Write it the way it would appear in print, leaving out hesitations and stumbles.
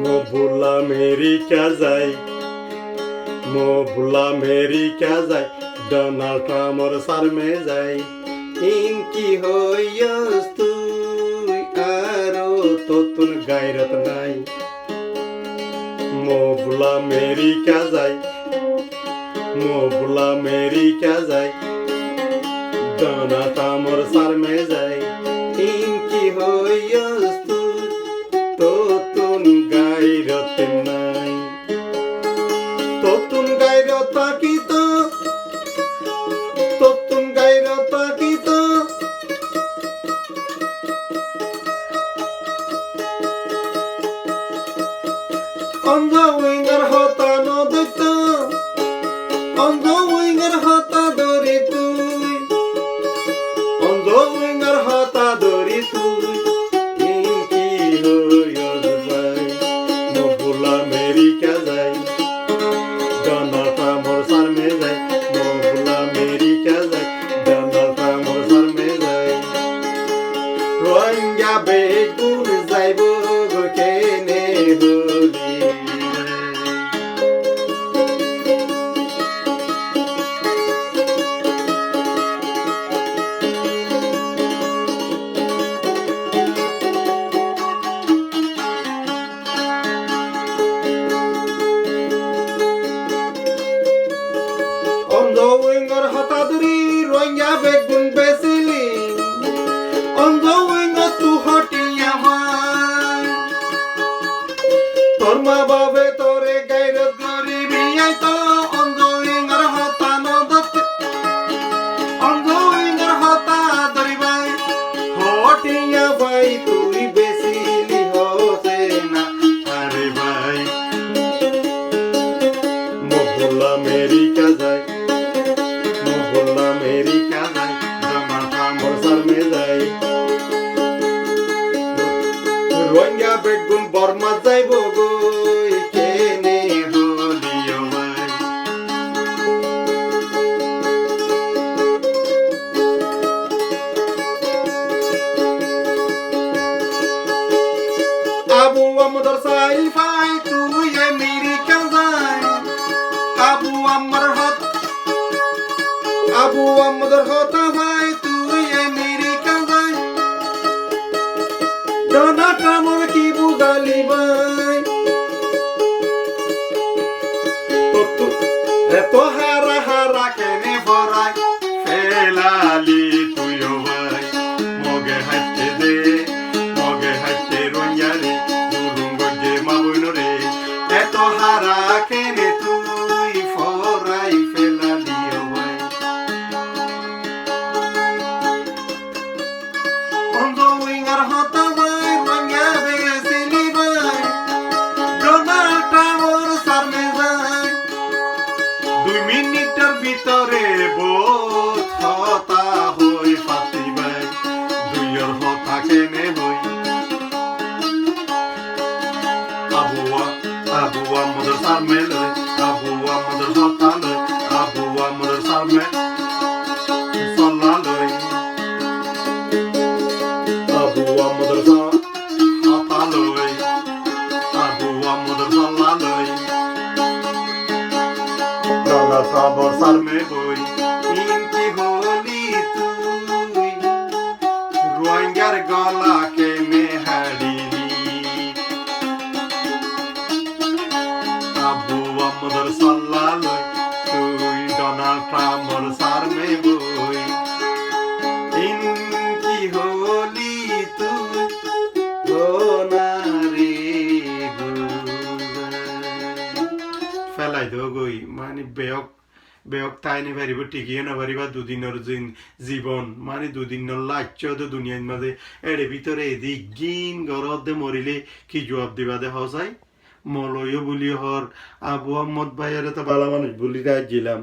মো ভোলা Mary কা যায়, মো ভোলা Mary কা যায়, ডোনাল্ড ট্রাম্পর সারমে যায়। ইনকি হইয়স তুই আরো তোতুন গায়রত নাই। মো ভোলা মেরি কা যায়, মো ভোলা মেরি কা যায়, ডোনাল্ড ট্রাম্পর সারমে যায়। ইনকি হইয়স তুই তোতুন গায়রত নাই। তোতুন গায়রত কিত, তোতুন গায়রত কিত, অন্ধ উইঙ্গার হতা নদৈত, অন্ধ উইঙ্গার হতা ধরি তুই, অন্ধ উইঙ্গার হতা ধরি তুই। ইনকি হইয়স ভাই, মো ভোলা মেরি কা যায়, ডোনাল্ড ট্রাম্পর সারমে যায়। মো ভোলা মেরি কা যায়, ডোনাল্ড ট্রাম্পর সারমে যায়। রোহিঙ্গা বেগুন যাইব গো কেনে হলি। অন্ধ উইঙ্গার হতাদুরি রোহিঙ্গা বেগুন বেসিলি, অন্ধ উইঙ্গার তু হটিয়া হয়। তোর মা বাবে তোরে গায়রত গরিবি আই তো, অন্ধ উইঙ্গার হতা নদত, অন্ধ উইঙ্গার হতা ধরিবাই। হটিয়া ভাই তুই বেসিলি হোসে না আরে ভাই। মো ভোলা মেরি কা যায়, মো ভোলা মেরি কা যায়, ডোনাল্ড ট্রাম্পর সারমে যায়। রোহিঙ্গা বেগুন বর্মা যাইব গো কেনে হলিও ভাই। আবু আমদর সাইল ফাই তুই আমেরিকা যায়। আবু আমার হত, আবু আমদর হতা ভাই তুই আমেরিকা যায়। ডোনাল্ড ট্রাম্পর কি বুঝালি ভাই, এত হারা হারা কেনে ভরাই ফেলালি তুইও ভাই। মগে হাইতে দে, মগে হাইতে রঞ্জারে, দুলুঙ্গ যে মাবইন রে। এত হারা কেনে তুই ফরাই ফেলালিও ভাই। অন্ধ উইঙ্গার হতা ভাই রঞ্জা বেসিলি ভাই, ডোনাল্ড ট্রাম্পর সারমে যায়। 2 মিনিটের ভিতরে বোধ হতা হই ফাতি ভাই, দুইয়ের হতা কেনে হই। আবুয়া আবুয়া মদর সারমে লই, আবুয়া মদর হতা লই, আবুয়া মদর সারমে সল্লা লই। আবুয়া মদর হতা লই, আবুয়া মদর সল্লা লই। ডোনাল্ড ট্রাম্পর সারমে বই। ইনকি হলি তুই রোহিঙ্গার গলা কেনে হারিলি। আবু আমদর সল্লা লই, তুই ডোনাল্ড ট্রাম্পর সারমে বই। ইনকি হলি তুই গোনারে গো। ফেলাই দো গই মানে বেয়ক বেয়ক তাইনি পারিব টিকিয়ে না পারিবা দুদিনের জীবন মানে দুদিনের লাচ্ছ তো দুনিয়ার মাঝে এর ভিতরে এদিক গিন গরদ দে মরিলে কি জবাব দিবা দে হসাই। মলয় বলি হর আবু আহমদ ভাইয়ের তো ভালো মানুষ বলি রাজ দিলাম।